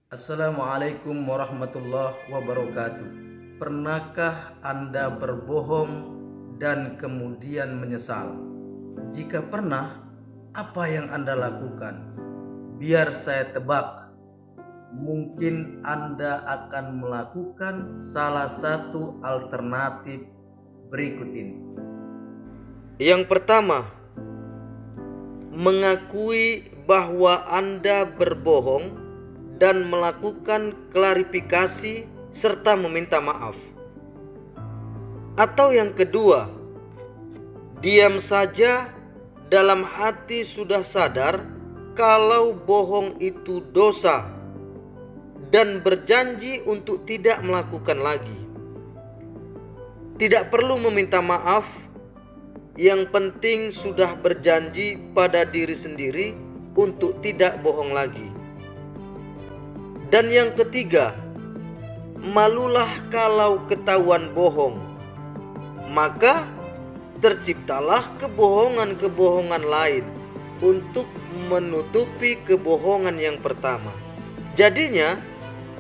Assalamualaikum warahmatullahi wabarakatuh. Pernahkah Anda berbohong dan kemudian menyesal? Jika pernah, apa yang Anda lakukan? Biar saya tebak, mungkin Anda akan melakukan salah satu alternatif berikut ini. Yang pertama, mengakui bahwa Anda berbohong dan melakukan klarifikasi serta meminta maaf. Atau yang kedua, diam saja, dalam hati sudah sadar kalau bohong itu dosa dan berjanji untuk tidak melakukan lagi. Tidak perlu meminta maaf, yang penting sudah berjanji pada diri sendiri untuk tidak bohong lagi. Dan yang ketiga, malulah kalau ketahuan bohong. Maka terciptalah kebohongan-kebohongan lain untuk menutupi kebohongan yang pertama. Jadinya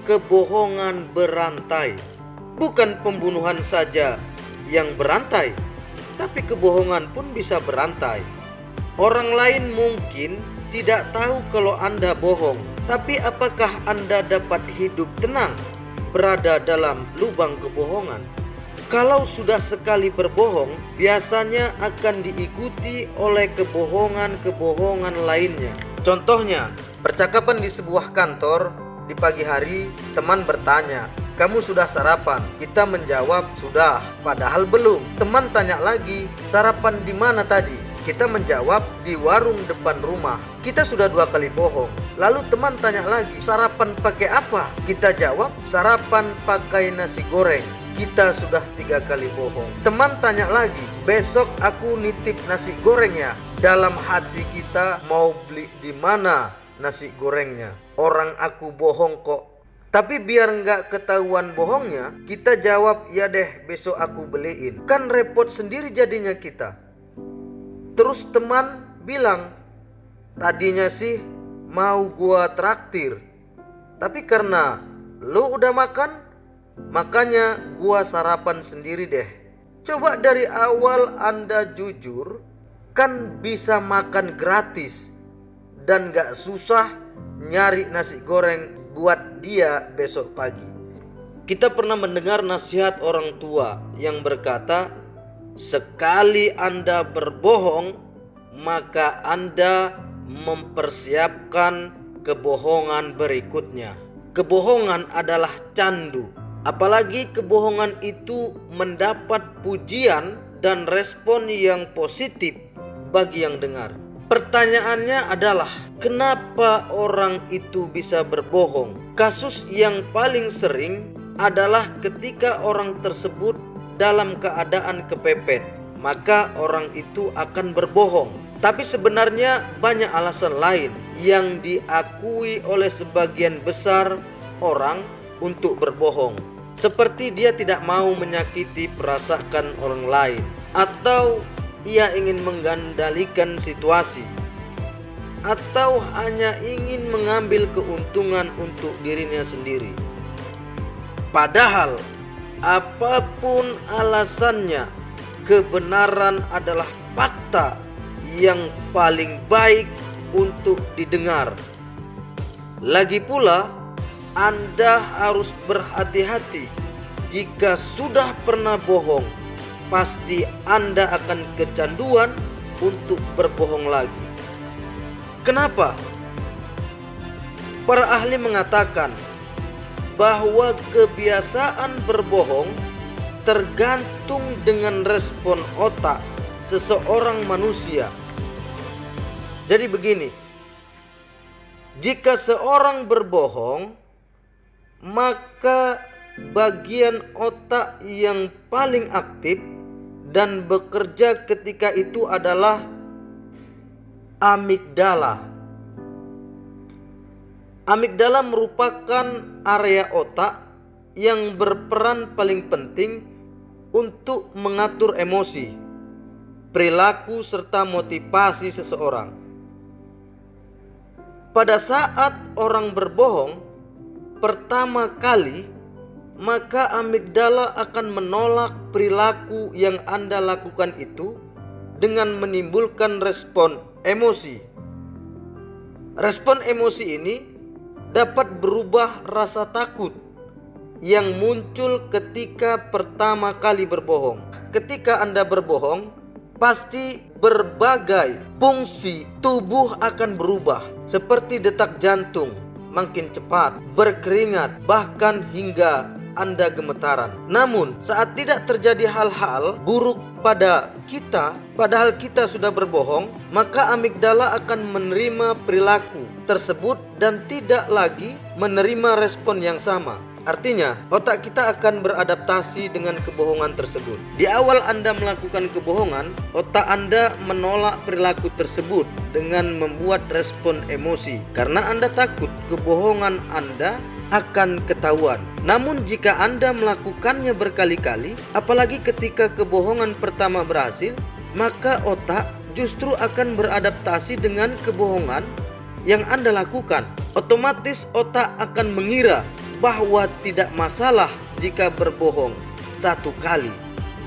kebohongan berantai. Bukan pembunuhan saja yang berantai, tapi kebohongan pun bisa berantai. Orang lain mungkin tidak tahu kalau Anda bohong, tapi apakah Anda dapat hidup tenang berada dalam lubang kebohongan? Kalau sudah sekali berbohong, biasanya akan diikuti oleh kebohongan-kebohongan lainnya. Contohnya, percakapan di sebuah kantor di pagi hari, teman bertanya, "Kamu sudah sarapan?" Kita menjawab, "Sudah," padahal belum. Teman tanya lagi, "Sarapan di mana tadi?" Kita menjawab, "Di warung depan rumah." Kita sudah 2 kali bohong. Lalu teman tanya lagi, "Sarapan pakai apa?" Kita jawab, "Sarapan pakai nasi goreng." Kita sudah 3 kali bohong. Teman tanya lagi, "Besok aku nitip nasi goreng ya." Dalam hati kita, mau beli di mana nasi gorengnya? Orang aku bohong kok. Tapi biar nggak ketahuan bohongnya, kita jawab, "Ya deh, besok aku beliin." Kan repot sendiri jadinya kita. Terus teman bilang, "Tadinya sih mau gua traktir, tapi karena lu udah makan, makanya gua sarapan sendiri deh." Coba dari awal Anda jujur, kan bisa makan gratis dan gak susah nyari nasi goreng buat dia besok pagi. Kita pernah mendengar nasihat orang tua yang berkata, sekali Anda berbohong, maka Anda mempersiapkan kebohongan berikutnya. Kebohongan adalah candu, apalagi kebohongan itu mendapat pujian dan respon yang positif bagi yang dengar. Pertanyaannya adalah, kenapa orang itu bisa berbohong? Kasus yang paling sering adalah ketika orang tersebut dalam keadaan kepepet, maka orang itu akan berbohong. Tapi sebenarnya banyak alasan lain yang diakui oleh sebagian besar orang untuk berbohong. Seperti dia tidak mau menyakiti perasaan orang lain, atau ia ingin menggandalikan situasi, atau hanya ingin mengambil keuntungan untuk dirinya sendiri. Padahal apapun alasannya, kebenaran adalah fakta yang paling baik untuk didengar. Lagi pula, Anda harus berhati-hati. Jika sudah pernah bohong, pasti Anda akan kecanduan untuk berbohong lagi. Kenapa? Para ahli mengatakan bahwa kebiasaan berbohong tergantung dengan respon otak seseorang manusia. Jadi begini, jika seorang berbohong, maka bagian otak yang paling aktif dan bekerja ketika itu adalah amigdala. Amigdala merupakan area otak yang berperan paling penting untuk mengatur emosi, perilaku, serta motivasi seseorang. Pada saat orang berbohong, pertama kali, maka amigdala akan menolak perilaku yang Anda lakukan itu dengan menimbulkan respon emosi. Respon emosi ini dapat berubah rasa takut yang muncul ketika pertama kali berbohong. Ketika Anda berbohong, pasti berbagai fungsi tubuh akan berubah, seperti detak jantung makin cepat, berkeringat, bahkan hingga Anda gemetaran. Namun, saat tidak terjadi hal-hal buruk pada kita, padahal kita sudah berbohong, maka amigdala akan menerima perilaku tersebut dan tidak lagi menerima respon yang sama. Artinya, otak kita akan beradaptasi dengan kebohongan tersebut. Di awal Anda melakukan kebohongan, otak Anda menolak perilaku tersebut dengan membuat respon emosi karena Anda takut kebohongan Anda akan ketahuan. Namun jika Anda melakukannya berkali-kali, apalagi ketika kebohongan pertama berhasil, maka otak justru akan beradaptasi dengan kebohongan yang Anda lakukan. Otomatis otak akan mengira bahwa tidak masalah jika berbohong satu kali,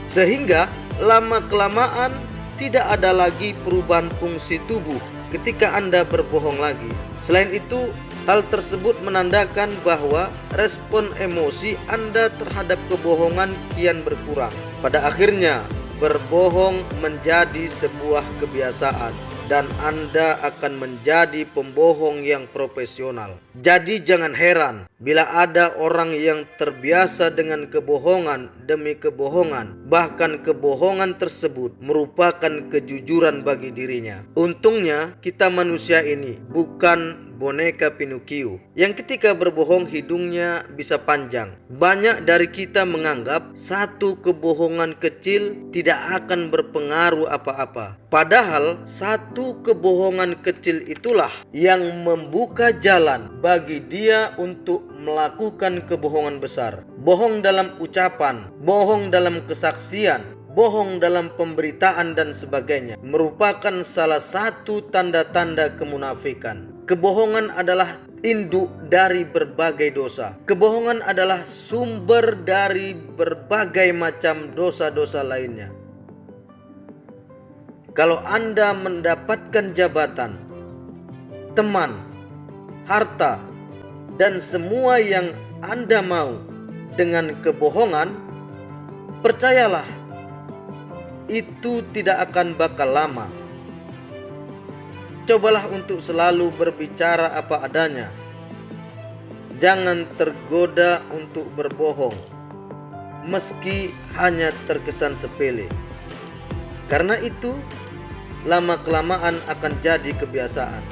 sehingga lama-kelamaan tidak ada lagi perubahan fungsi tubuh ketika Anda berbohong lagi. Selain itu, hal tersebut menandakan bahwa respon emosi Anda terhadap kebohongan kian berkurang. Pada akhirnya, berbohong menjadi sebuah kebiasaan dan Anda akan menjadi pembohong yang profesional. Jadi jangan heran bila ada orang yang terbiasa dengan kebohongan demi kebohongan, bahkan kebohongan tersebut merupakan kejujuran bagi dirinya. Untungnya kita manusia ini bukan boneka Pinocchio yang ketika berbohong hidungnya bisa panjang. Banyak dari kita menganggap satu kebohongan kecil tidak akan berpengaruh apa-apa. Padahal satu kebohongan kecil itulah yang membuka jalan bagi dia untuk melakukan kebohongan besar. Bohong dalam ucapan, bohong dalam kesaksian, bohong dalam pemberitaan dan sebagainya merupakan salah satu tanda-tanda kemunafikan. Kebohongan adalah induk dari berbagai dosa. Kebohongan adalah sumber dari berbagai macam dosa-dosa lainnya. Kalau Anda mendapatkan jabatan, teman, harta, dan semua yang Anda mau dengan kebohongan, percayalah, itu tidak akan bakal lama. Cobalah untuk selalu berbicara apa adanya. Jangan tergoda untuk berbohong, meski hanya terkesan sepele. Karena itu, lama-kelamaan akan jadi kebiasaan.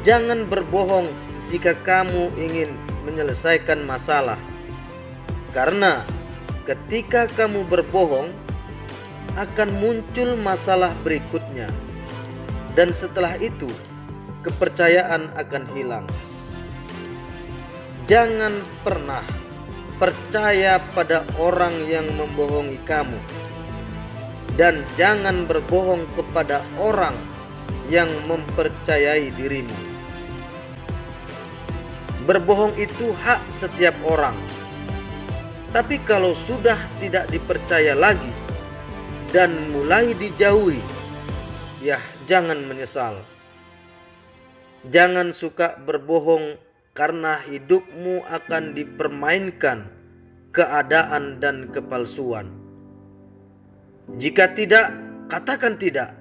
Jangan berbohong jika kamu ingin menyelesaikan masalah. Karena ketika kamu berbohong, akan muncul masalah berikutnya. Dan setelah itu, kepercayaan akan hilang. Jangan pernah percaya pada orang yang membohongi kamu. Dan jangan berbohong kepada orang yang mempercayai dirimu. Berbohong itu hak setiap orang. Tapi kalau sudah tidak dipercaya lagi dan mulai dijauhi, ya jangan menyesal. Jangan suka berbohong karena hidupmu akan dipermainkan keadaan dan kepalsuan. Jika tidak, katakan tidak.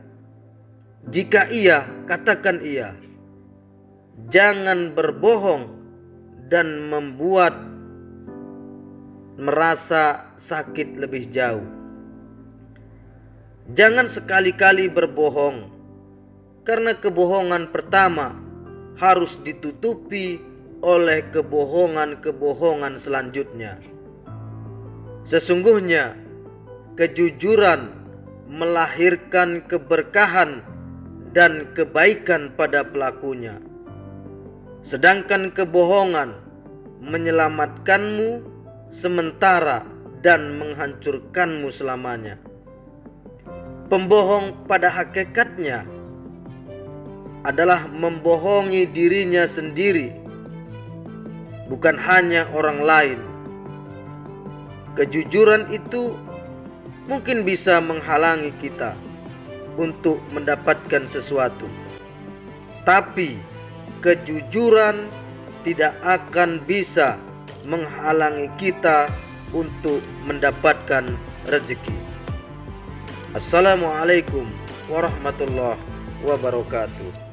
Jika iya, katakan iya. Jangan berbohong dan membuat merasa sakit lebih jauh. Jangan sekali-kali berbohong, karena kebohongan pertama harus ditutupi oleh kebohongan-kebohongan selanjutnya. Sesungguhnya kejujuran melahirkan keberkahan dan kebaikan pada pelakunya. Sedangkan kebohongan menyelamatkanmu sementara dan menghancurkanmu selamanya. Pembohong pada hakikatnya adalah membohongi dirinya sendiri bukan hanya orang lain. Kejujuran itu mungkin bisa menghalangi kita untuk mendapatkan sesuatu, tapi kejujuran tidak akan bisa menghalangi kita untuk mendapatkan rezeki. Assalamualaikum warahmatullahi wabarakatuh.